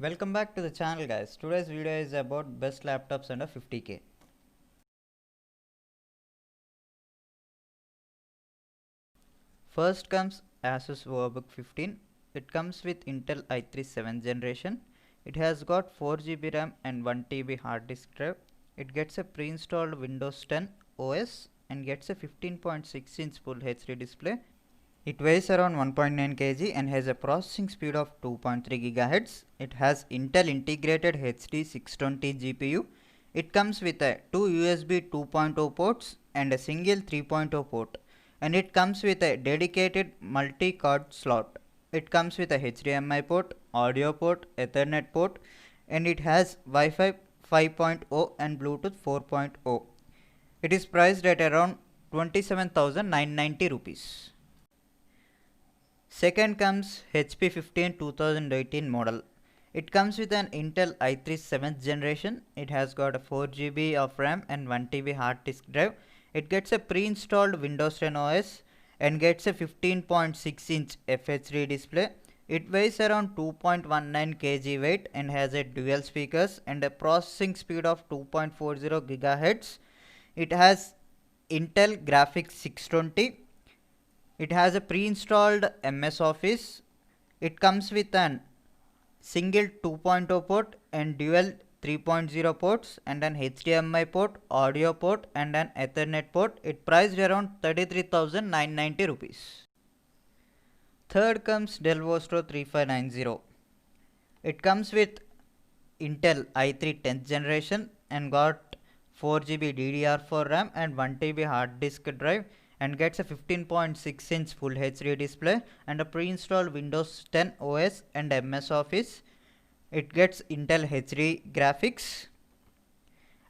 Welcome back to the channel, guys. Today's video is about best laptops under 50k. First comes Asus VivoBook 15. It comes with Intel i3 7th generation. It has got 4GB RAM and 1TB hard disk drive. It gets a pre-installed Windows 10 OS and gets a 15.6-inch Full HD display. It weighs around 1.9 kg and has a processing speed of 2.3 GHz. It has Intel integrated HD 620 GPU. It comes with two USB 2.0 ports and a single 3.0 port, and it comes with a dedicated multi-card slot. It comes with a HDMI port, audio port, Ethernet port, and it has Wi-Fi 5.0 and Bluetooth 4.0. It is priced at around 27,990 rupees. Second comes HP 15 2018 model. It comes with an Intel i3 7th generation. It has got a 4GB of RAM and 1TB hard disk drive. It gets a pre-installed Windows 10 OS and gets a 15.6-inch FHD display. It weighs around 2.19 kg weight and has a dual speakers and a processing speed of 2.40 GHz. It has Intel Graphics 620. It has a pre-installed MS Office. It comes with an single 2.0 port and dual 3.0 ports and an HDMI port, audio port and an Ethernet port. It priced around 33,990 rupees. Third comes Dell Vostro 3590. It comes with Intel i3 10th generation and got 4GB DDR4 RAM and 1TB hard disk drive, and gets a 15.6-inch Full HD display and a pre-installed Windows 10 OS and MS Office. It gets Intel HD graphics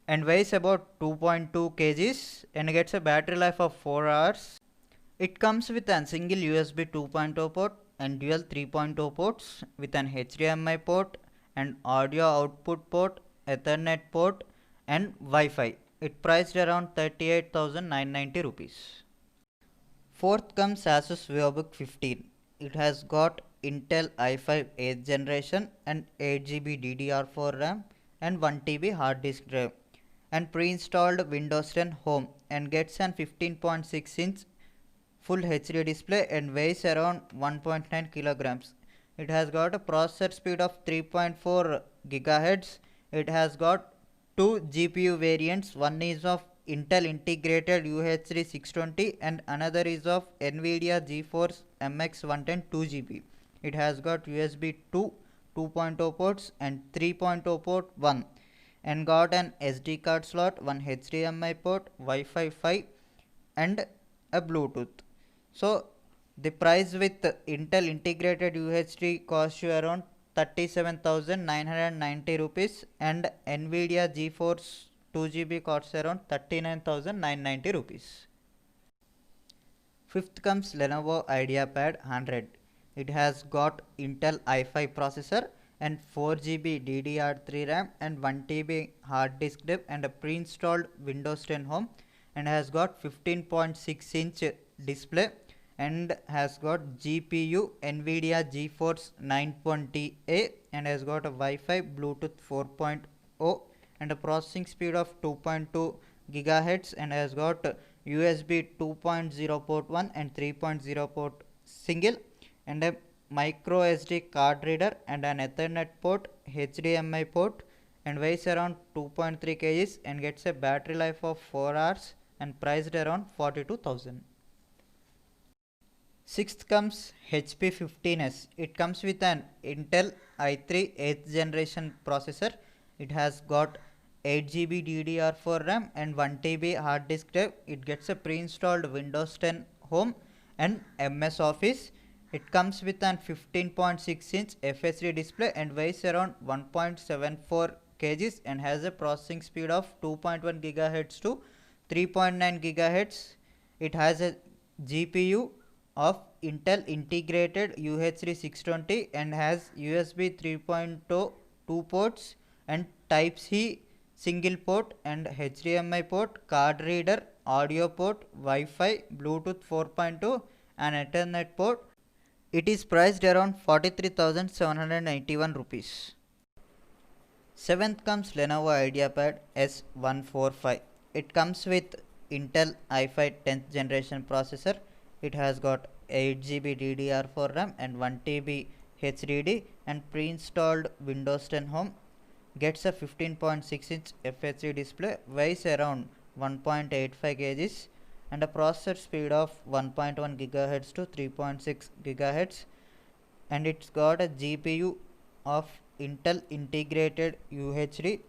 and weighs about 2.2 kgs and gets a battery life of 4 hours. It comes with a single USB 2.0 port and dual 3.0 ports with an HDMI port and audio output port, Ethernet port and Wi-Fi. It priced around 38,990 rupees. Fourth comes Asus VivoBook 15. It has got Intel i5 8th generation and 8GB DDR4 RAM and 1TB hard disk drive and pre-installed Windows 10 Home, and gets an 15.6-inch Full HD display and weighs around 1.9 kilograms. It has got a processor speed of 3.4 GHz. It has got two GPU variants. One is of Intel integrated UHD 620 and another is of NVIDIA GeForce MX 110 2GB. It has got USB 2 2.0 ports and 3.0 port 1, and got an SD card slot, one HDMI port, Wi-Fi 5 and a Bluetooth. So the price with Intel integrated UHD costs you around 37,990 rupees and NVIDIA GeForce 2GB costs around 39,990 rupees. Fifth comes Lenovo IdeaPad 100. It has got Intel i5 processor and 4GB DDR3 RAM and 1TB hard disk drive and a pre-installed Windows 10 Home, and has got 15.6-inch display and has got GPU NVIDIA GeForce 920A and has got a Wi-Fi Bluetooth 4.0 and a processing speed of 2.2 GHz, and has got USB 2.0 port 1 and 3.0 port single and a micro SD card reader and an Ethernet port, HDMI port, and weighs around 2.3 kgs and gets a battery life of 4 hours and priced around 42,000. Sixth comes HP 15s. It comes with an Intel i3 8th generation processor. It has got 8GB DDR4 RAM and 1TB hard disk drive. It gets a pre-installed Windows 10 Home and MS Office. It comes with an 15.6-inch FHD display and weighs around 1.74 kgs and has a processing speed of 2.1 GHz to 3.9 GHz. It has a GPU of Intel integrated UHD 620 and has USB 3.0 2 ports and Type-C single port and HDMI port, card reader, audio port, Wi-Fi, Bluetooth 4.2 and Ethernet port. It is priced around 43,781 rupees. Seventh comes Lenovo IdeaPad S145. It comes with Intel i5 10th generation processor. It has got 8 GB DDR4 RAM and 1 TB HDD and pre-installed Windows 10 Home. Gets a 15.6-inch FHD display, weighs around 1.85 kgs and a processor speed of 1.1 GHz to 3.6 GHz, and it's got a GPU of Intel integrated UHD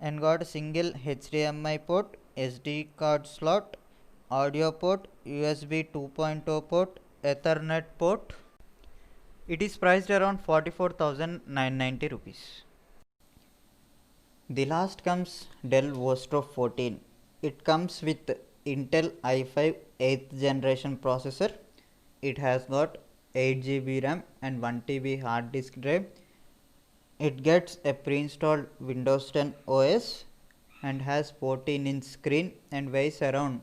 and got a single HDMI port, SD card slot, audio port, USB 2.0 port, Ethernet port. It is priced around 44,990 rupees. The last comes Dell Vostro 14. It comes with Intel i5 8th generation processor. It has got 8 GB RAM and 1 TB hard disk drive. It gets a pre-installed Windows 10 OS and has 14-inch screen and weighs around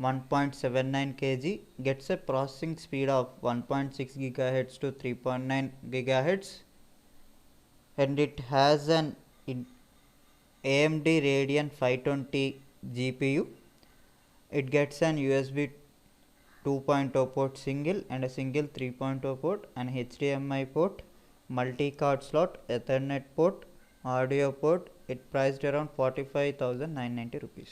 1.79 kg. Gets a processing speed of 1.6 GHz to 3.9 GHz, and it has an AMD Radeon 520 GPU. It gets an USB 2.0 port single and a single 3.0 port, an HDMI port, multi-card slot, Ethernet port, audio port. It priced around 45,990 rupees.